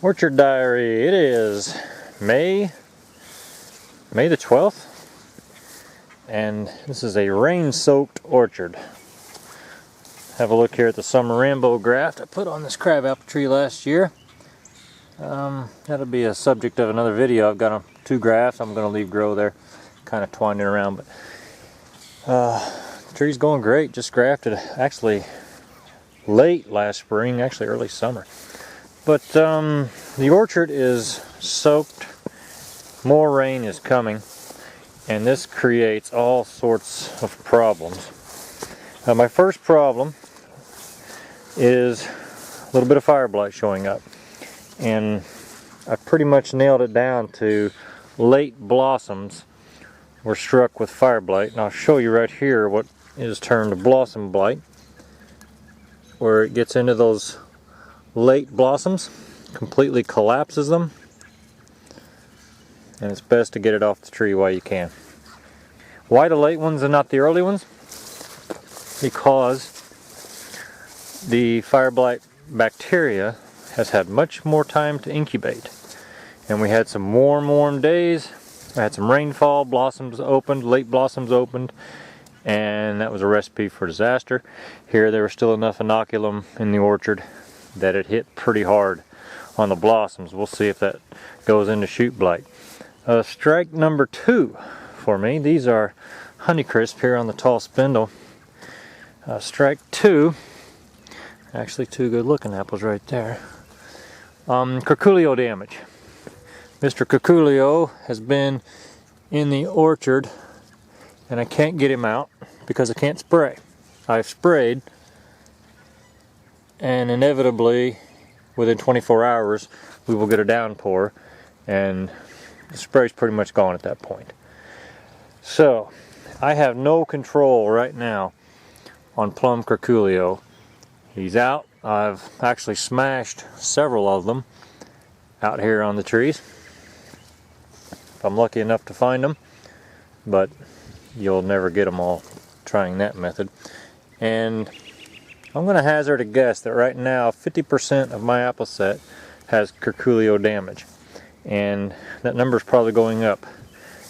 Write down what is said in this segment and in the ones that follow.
Orchard Diary. It is May the 12th, and this is a rain-soaked orchard. Have a look here at the summer rainbow graft I put on this crabapple tree last year. That'll be a subject of another video. I've got two grafts I'm going to leave grow there, kind of twining around, but the tree's going great. Just grafted actually late last spring, actually early summer. But the orchard is soaked, more rain is coming, and this creates all sorts of problems. My first problem is a little bit of fire blight showing up, and I pretty much nailed it down to late blossoms were struck with fire blight, and I'll show you right here what is termed blossom blight, where it gets into those late blossoms, completely collapses them, and it's best to get it off the tree while you can. Why the late ones and not the early ones? Because the fire blight bacteria has had much more time to incubate, and we had some warm days. I had some rainfall, blossoms opened, late blossoms opened, and that was a recipe for disaster. Here there was still enough inoculum in the orchard that it hit pretty hard on the blossoms. We'll see if that goes into shoot blight. Strike number 2 for me. These are Honeycrisp here on the tall spindle. Strike 2, actually 2 good looking apples right there. Curculio damage. Mr. Curculio has been in the orchard and I can't get him out because I can't spray. I've sprayed, and inevitably within 24 hours we will get a downpour, and the spray's pretty much gone at that point. So I have no control right now on plum curculio. He's out. I've actually smashed several of them out here on the trees, if I'm lucky enough to find them, but you'll never get them all trying that method. And I'm going to hazard a guess that right now 50% of my apple set has curculio damage, and that number is probably going up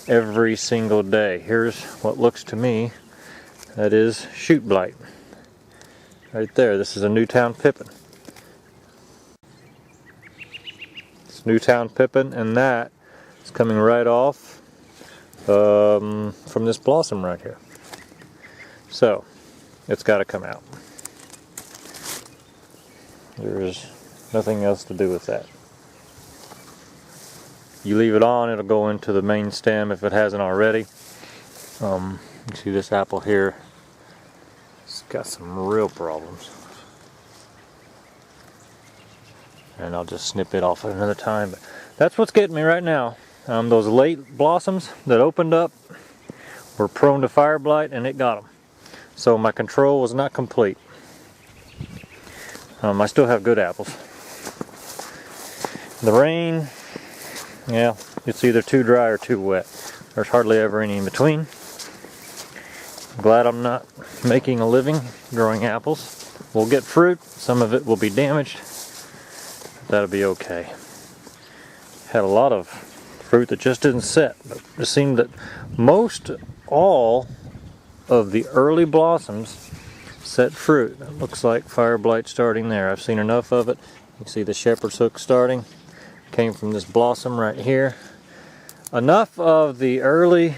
every single day. Here's what looks to me that is shoot blight right there. This is a Newtown pippin. It's Newtown pippin, and that is coming right off from this blossom right here. So it's got to come out. There's nothing else to do with that. You leave it on, it'll go into the main stem if it hasn't already. You see this apple here, it's got some real problems. And I'll just snip it off at another time. But that's what's getting me right now. Those late blossoms that opened up were prone to fire blight, and it got them. So my control was not complete. I still have good apples. The rain, yeah, it's either too dry or too wet. There's hardly ever any in between. I'm glad I'm not making a living growing apples. We'll get fruit, some of it will be damaged. That'll be okay. Had a lot of fruit that just didn't set, but it seemed that most all of the early blossoms set fruit. It looks like fire blight starting there. I've seen enough of it. You can see the shepherd's hook starting. Came from this blossom right here. Enough of the early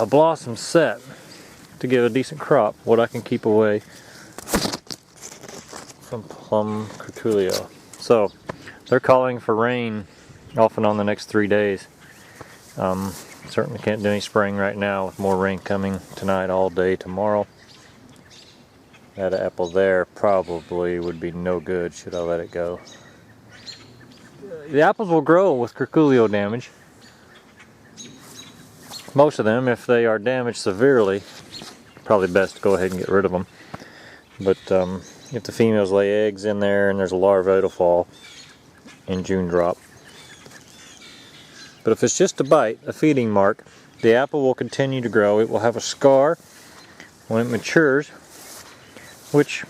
blossoms set to give a decent crop. What I can keep away from plum curculio. So they're calling for rain off and on the next 3 days. Certainly can't do any spraying right now with more rain coming tonight, all day tomorrow. That apple there probably would be no good should I let it go. The apples will grow with curculio damage. Most of them, if they are damaged severely, probably best to go ahead and get rid of them. But if the females lay eggs in there and there's a larva, it'll fall in June drop. But if it's just a bite, a feeding mark, the apple will continue to grow. It will have a scar when it matures, which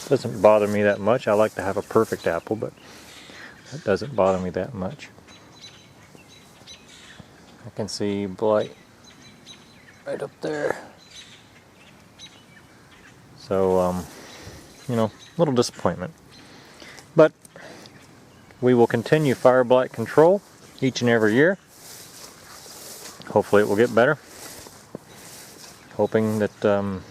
Doesn't bother me that much. I like to have a perfect apple, but it doesn't bother me that much. I can see blight right up there. So, you know, a little disappointment. But we will continue fire blight control each and every year. Hopefully it will get better. Hoping that the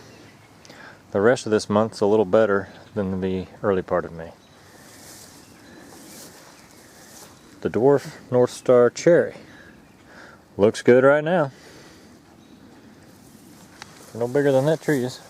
rest of this month's a little better than the early part of May. The dwarf North Star cherry looks good right now. No bigger than that tree is.